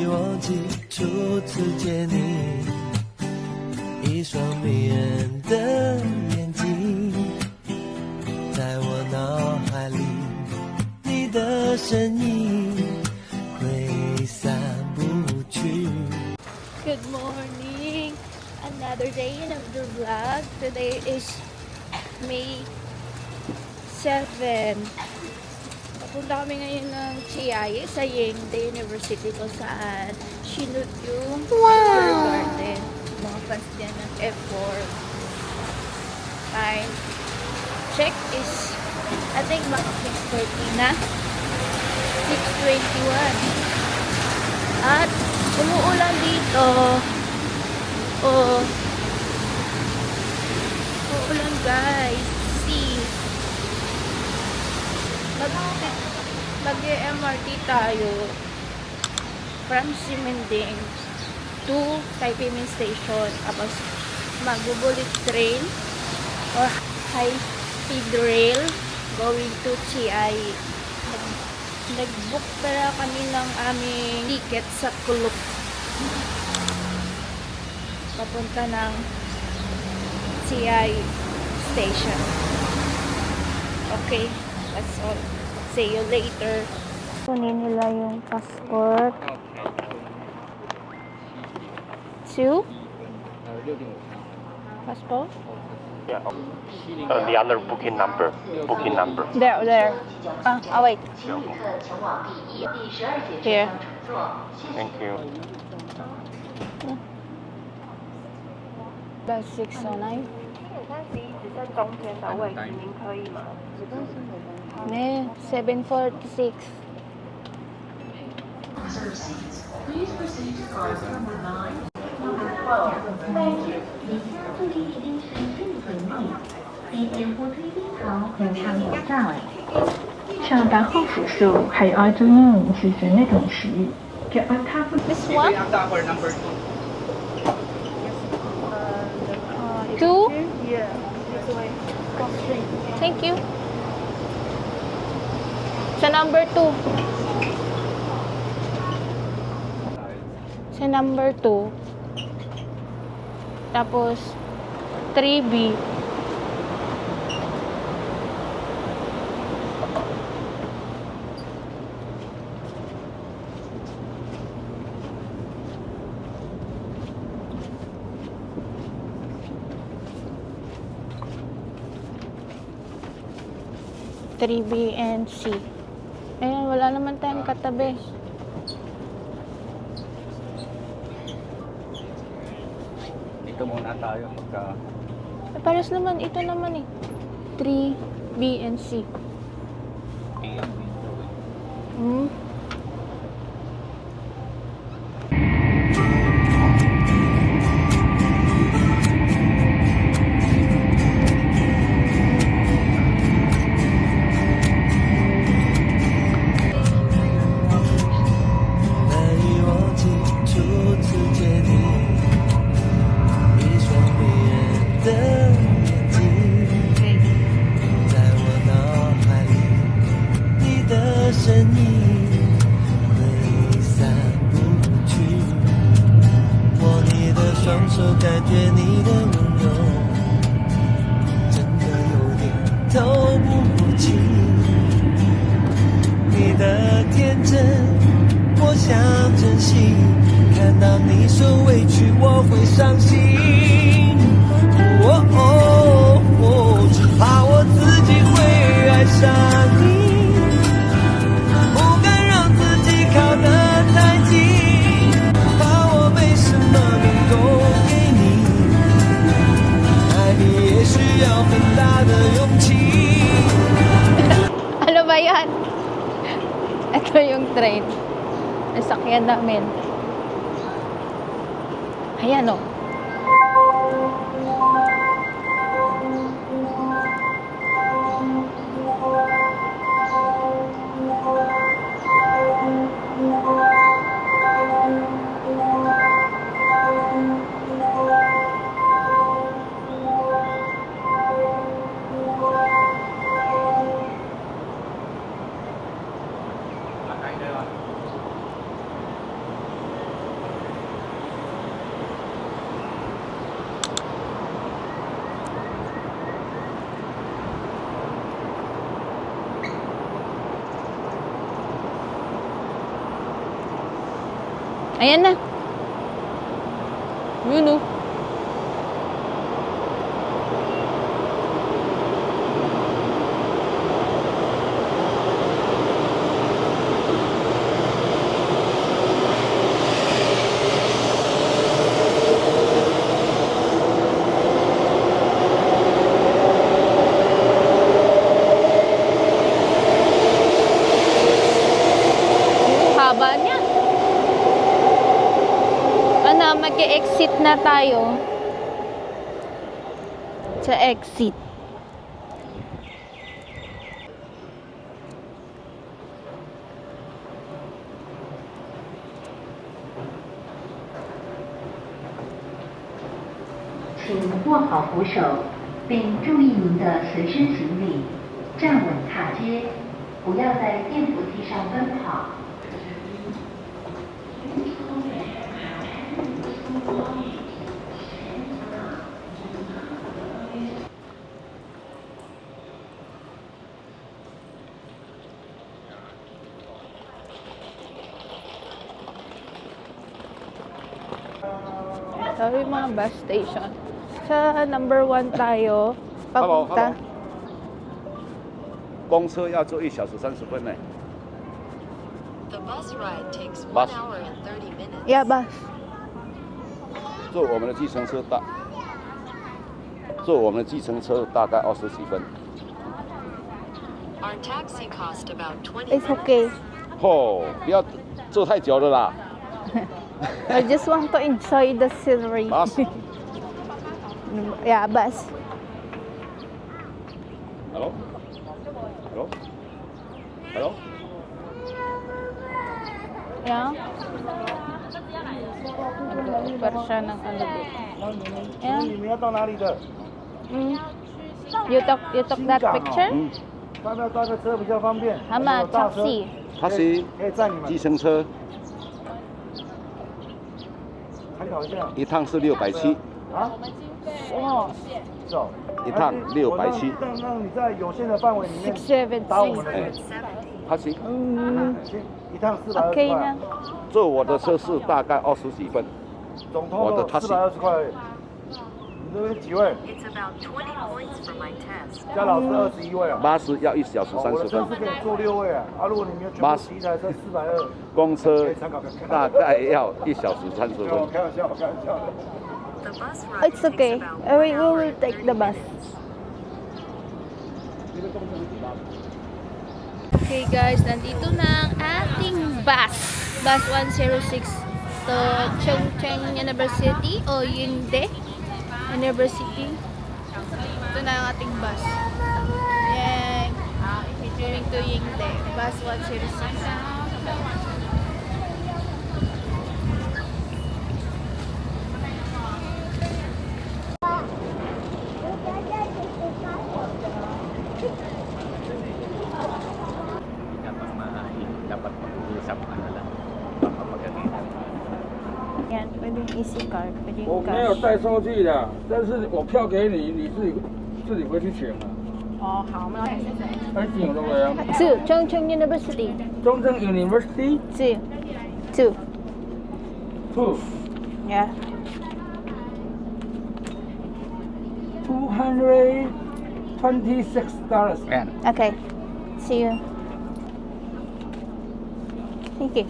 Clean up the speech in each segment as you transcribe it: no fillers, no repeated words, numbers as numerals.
忘记初次见你，一双迷人的眼睛，在我脑海里，你的身影挥散不去。 Good morning! Another day in the vlog. Today is May 7. Papunta kami ngayon ng Chiayi sa Yingde University kung saan sinut yung garden. Mga fans dyan ng F4. Time check is I think mga 6:30 na. 6:21. At umuulan dito. Oh. Uulan guys. See. Mag-MRT tayo from Simending to Taipei Main Station. Tapos mag-bullet train or high-speed rail going to Chiayi. Nag-book pala kami ng aming ticket sa Kuluk. Papunta ng Chiayi Station. Okay, that's all. See you later. Kunin nila yung passport. 2? Passport? Yeah. The other booking number. There. Wait. Here. Thank you. That's 609. 746. Please proceed to car number 9, number 12. Thank you. 你现在坐地铁的是幸存路，地点火车一号向上有站位。上班后辅素还有愛中是選呢同時，嘅安踏 This one? 2? Yeah, this way. Cross street. Thank you. Sa number 2. Sa number 2. Tapos 3B. B and C. Ayan, wala naman tayong katabi. Dito muna tayo magka... Pares naman, ito naman eh. 3, B and C. Hmm?感觉你的温柔真的有点透不清，你的天真我想珍惜，看到你受委屈我会伤心，只怕我自己会爱上你，不敢让自己靠得太近，怕我没什么能够也需要很大的勇气。 Ano ba yan? Ito yung train. Nasakyan namin. Ayan o. Ayan na. Yun oh. Haba niya. Ano, mag-exit na tayo. Sa exit.请握好扶手，并注意您的随身行李，站稳踏阶，不要在电扶梯上奔跑。Ito yung mga bus station. Sa number 1 tayo. Papunta. 公车要坐1小时30分呢。 The bus ride takes Bus. 1 hour and 30 minutes. Yeah, bus. 坐我们的计程车大概20几分。 Our taxi cost about 20 It's minutes. okay. 哦，不要坐太久了啦。 I just want to enjoy the scenery. Bus. Yeah, bus. Hello? Hello? Hello? Yeah. Nag-offer siya ng ano dito. Yeah. 你们要到哪里的？ Mm. You took that picture? 嗯，要不要搭个车比较方便？ Hama, 有大车 taxi. 它是可以载你们计。程车，参考一下一趟是670，啊。Oh, 是哦。一趟670。让你在有限的范围里面 670. 搭我们的哎车，它是Mm. 一趟420 Okay 块 na.，坐我的车是大概20几分。总我的 total taxi 420块而已。你这边几位？ It's about 20 points for my test. 加老师21位啊。巴士要1小时哦我的30分，车是可以坐6位啊。啊，如果你们全部骑一台车420，公车可以参考看看。大概要1小时30分。开玩笑，开玩笑。 The bus ride It's takes okay. about We 1 hour will and take 30 the bus. minutes. Okay guys, nandito na ang ating bus. Bus 106 to Chongqing University o Yingde University. Ito na ang ating bus. Yan. Going to Yingde. Bus 106. Dapat mag-uusap ka na lang. Baka magaganda. Yan, pwedeng easy card, 我 pwedeng 没有 cash. 带收据的，但是我票给你，你自己回去请啊。哦，好，那请对不对啊？ Two, Chongqing University. 中正 University Two. 2 Yeah. $226. Ayan. Okay. See you. Thank you.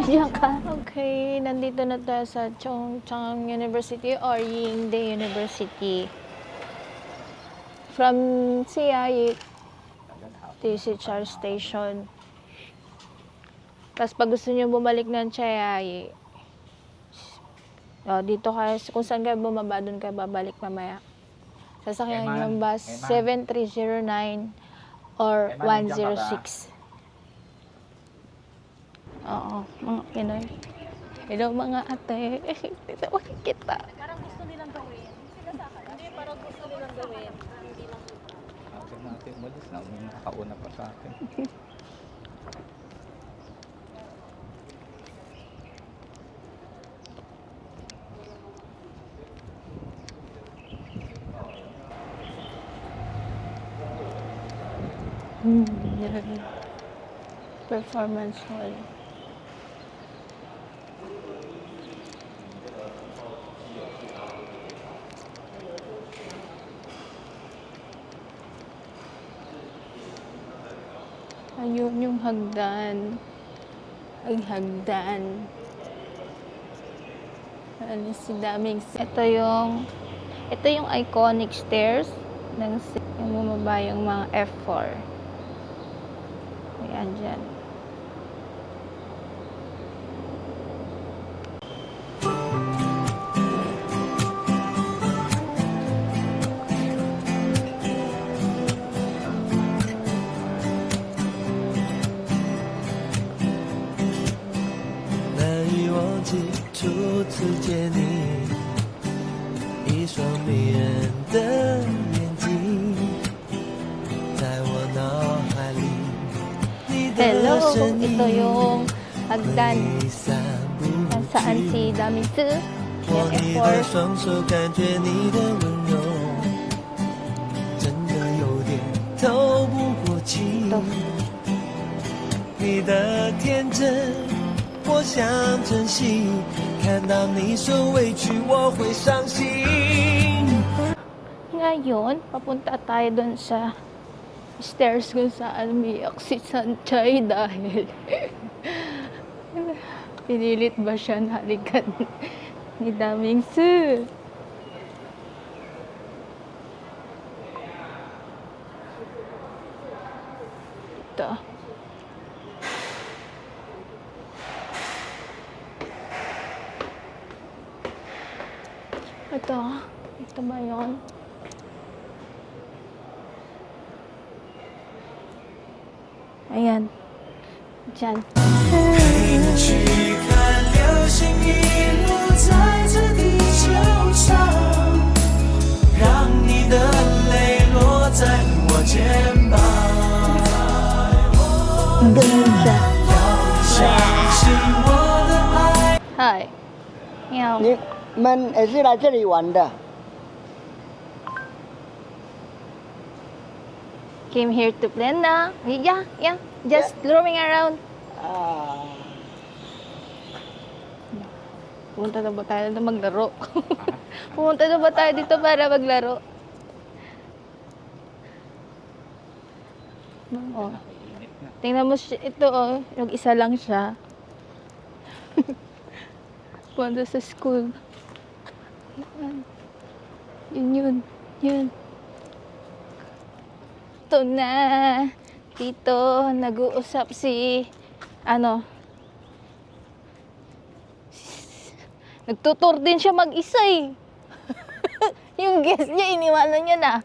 Diyan ka. Okay, nandito na tayo sa Chongqing University or Yingde University. From Siayik, TC Charge Station. Tapos pag gusto nyo bumalik ng Siayik, dito kayo, kung saan kayo bumaba, doon kayo babalik mamaya. Sasakyan nyo yung bus 7309 or 106. Oo, mga Pinoy. Hello mga ate. Dito makikita. Parang gusto nilang gawin. Hindi, parang gusto nilang gawin. Hindi lang. Kasi natin umalis na. May nakauna pa sa akin. Yan. Performance hall. Yun yung hagdan. Ang hagdan. Ano si daming. Ito yung iconic stairs ng yung bumaba yung mga F4. Ayan dyan.难以忘记初次见你，一双迷人的眼睛，在我脑海里，你的 Hello! 身 Ito 影 yung hagdan. 挥散不 Saan 去。 si Damitsu? 握 Yung 你的 F4. 双手，感觉你的温柔，真的有点透不过气。 Ito. 你的天真，我想珍惜。看到你受委屈，我会伤心。 Ngayon, papunta tayo dun sa stairs kung saan umiyak si Sanchay dahil pinilit ba siya na halikan ni Damingsu. Ito. Ito ba yun? Ayan. Diyan. 陪你去看流星遗落在这地球上，让你的泪落在我肩膀。相信我的爱。 Hi. Meow. 你们也是来这里玩的？ Came here to play na. Yeah. Just roaming around. 啊， Pumunta na ba tayo na maglaro? Pumunta na ba tayo dito para maglaro? Oh. Tingnan mo ito oh, yung isa lang siya. Pumunta sa school. Yun. Ito na. Dito, nag-uusap si, nagtutur din siya mag-isa eh. Yung guest niya, iniwanan niya na.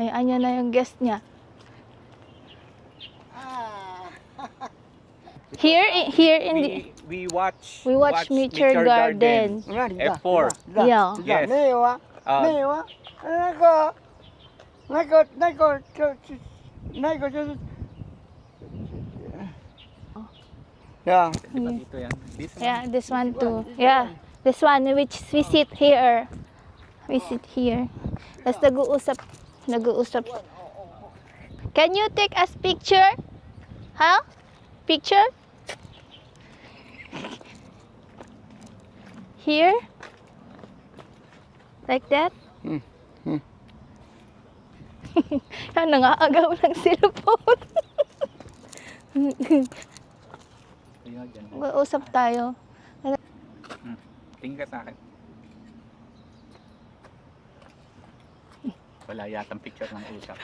Hayaan niya na yung guest niya. Here in the... We watch Nature Garden. F4. Yeah. ，Yes，没有啊，没有啊，那个就是，呀， Dito yan. This one. Yeah, this one too. Yeah, this one which we sit here. We sit here. Tapos nag-uusap. Can you take us picture? Huh? Picture? Here? Like that? Yan, nangaagaw ng cellphone. Ayun, dyan. Mag-uusap tayo. Tingin ka sa akin. Wala yatang picture ng usap.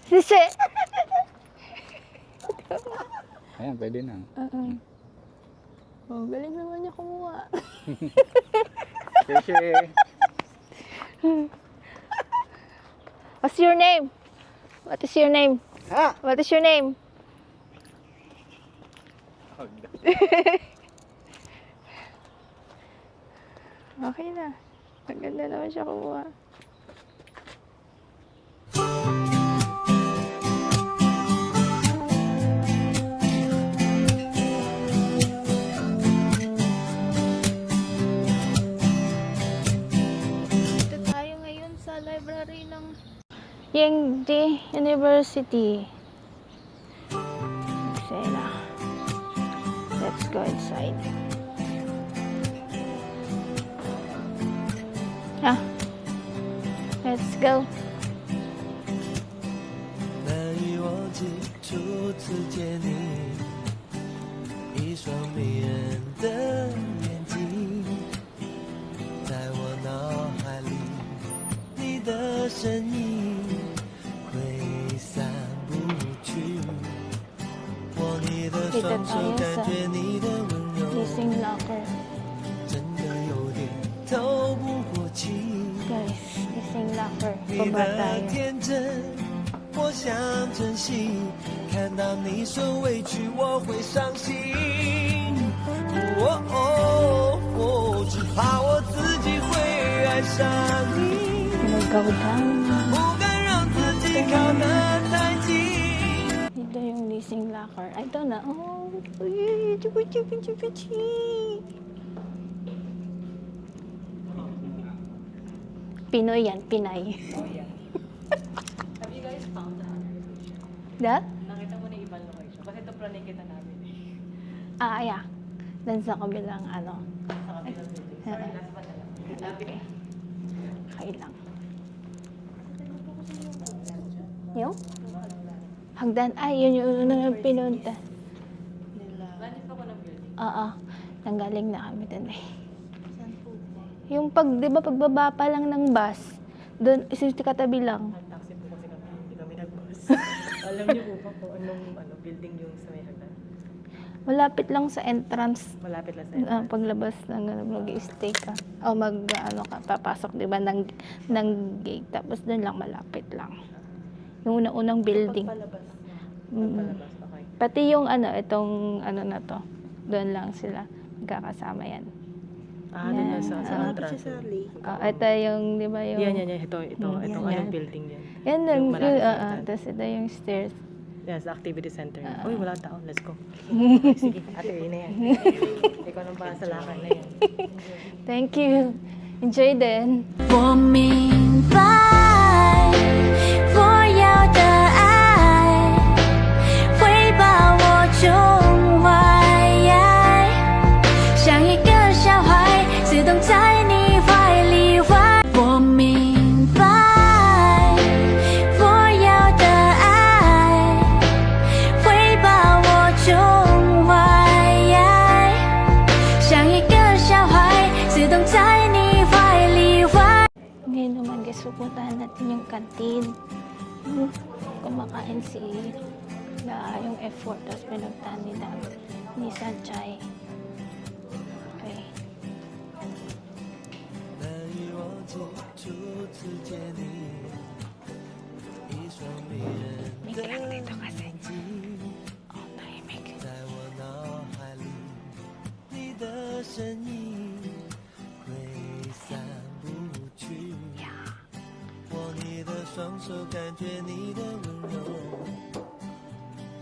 Sisi! Ayan, pwede na. Oh, galing naman niya kumuha. Kasi, What's your name? What is your name? ha, What is your name? Okay na. Maganda naman siya kumuha. Dito tayo ngayon sa library ng Yangtze University. Sena. Let's go inside. Ah, Let's go. 难以忘记初次见你，一双迷人的眼睛，在我脑海里，你的身影挥散不去。握你的双手，感觉你的温柔， Leasing locker. 真的有点透不过气。 Guys, leasing locker. 你 Baba 的 tayo. 天真，我想珍惜。看到你受委屈，我会伤心。只怕我自己会爱上你。 Go down. 不敢让自己靠得太近。 Ito yung leasing locker. Ay, ito na. Oh, Pinoy yan, Pinay. Have you guys found the other location? Da? Nakita mo na yung ibang location? Kasi ito pala nakikita namin eh. Yeah. Doon sa kabilang ano. Sa kabilang building. Sorry, last one na lang. Okay. Okay lang. Yung? Hagdan. Ay, yun yung unang pinunta. Lanit pa ko ng building. Oo. Nanggaling na kami doon eh. Yung di ba pagbaba pa lang ng bus, doon, katabi lang. Taxi po kasi kami. Hindi kami nag-bus. Alam niyo po ba kung anong building yung sa may hagdan? Malapit lang sa entrance. Malapit lang sa Paglabas ng mag-i-stay ka. O papasok, di ba, ng gate. Tapos doon lang, malapit lang. Yung unang building. Pagpalabas. Pagpalabas, okay. Pati yung itong na to. Doon lang sila. Magkakasama yan. Doon na sa entrance. Ito yung, di ba yung... Yan. Itong anong building yan. Yan lang. Yung malapit sa entrance. Tapos ito yung stairs. Yan, sa activity center. Uy, wala tao. Let's go. Sige, ate, yun na yan. Ikaw nang para sa lakad na yan. Thank you. Enjoy din. 我明白，我要的爱会把我宠坏，像一个小孩自动在你怀里玩。我明白，我要的爱会把我宠坏，像一个小孩自动在你怀里玩。 Ngayon naman guys, pupuntahan natin yung canteen. Kumakain yung F4, tapos pinagtahan ni Sanchay. Okay. 难以忘记初次见你，一双迷人的眼睛， Oh, tahimik. 在我脑海里，你的身影挥散不去。握你的双手，感觉你的温柔，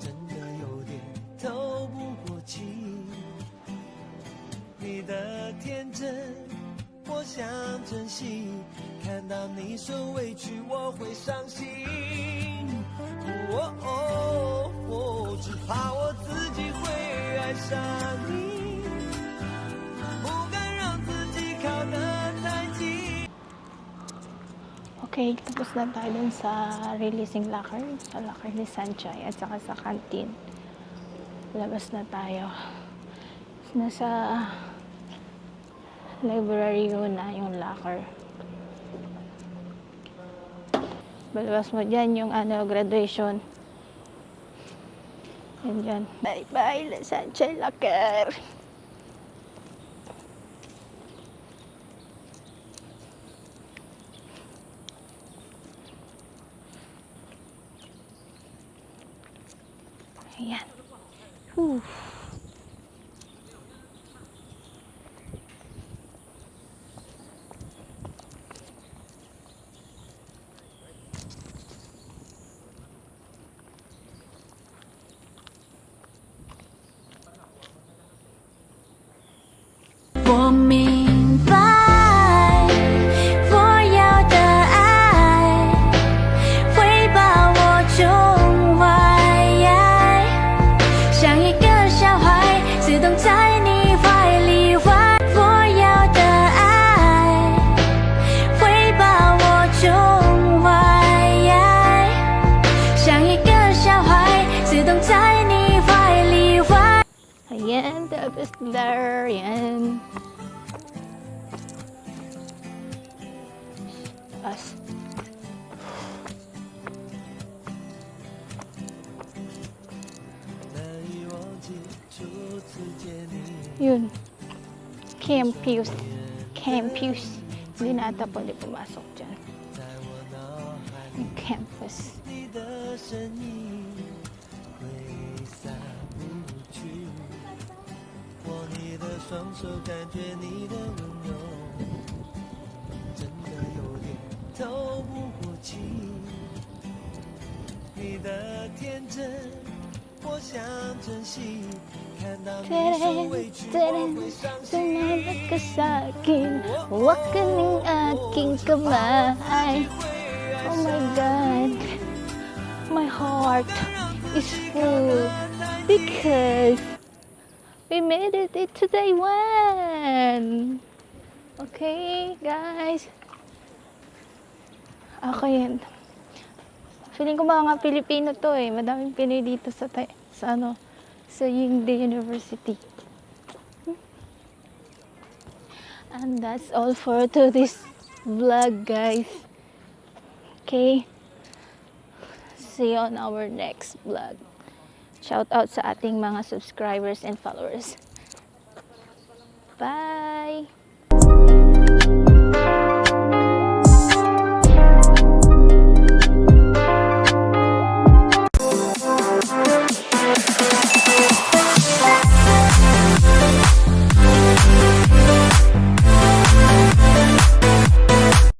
真的有点透不过气。你的天真，我想珍惜。看到你受委屈，我会伤心。只怕我自己会爱上你，不敢让自己靠得太近。 Okay, tapos na tayo dun sa releasing locker. Sa locker ni Sanchay at saka sa canteen. Labas na tayo. Nasa library yun na yung locker. Balabas mo dyan yung graduation. Yan dyan. Bye-bye, Sanchay locker. Ayan. Whew.我明白，我要的爱会把我宠坏，像一个小 Yan, tapos there, yan. As. Yun. Campus. Campus. Hindi na ata pwede pumasok dyan. Yung campus. 你的身影挥散不去，握你的双手，感觉你的温柔，真的有点透不过气。你的天真，我想珍惜。看到你受委屈，我会伤心。 Sumabot ka sa akin, huwag ka ng aking kamay. Oh my God, my heart is full because we made it to Taiwan. Okay, guys. Okay. Feeling ko mga Pilipino to eh. Madaming Pinoy dito sa Yingde University. And that's all for today's vlog, guys. Okay? See you on our next vlog. Shout out sa ating mga subscribers and followers.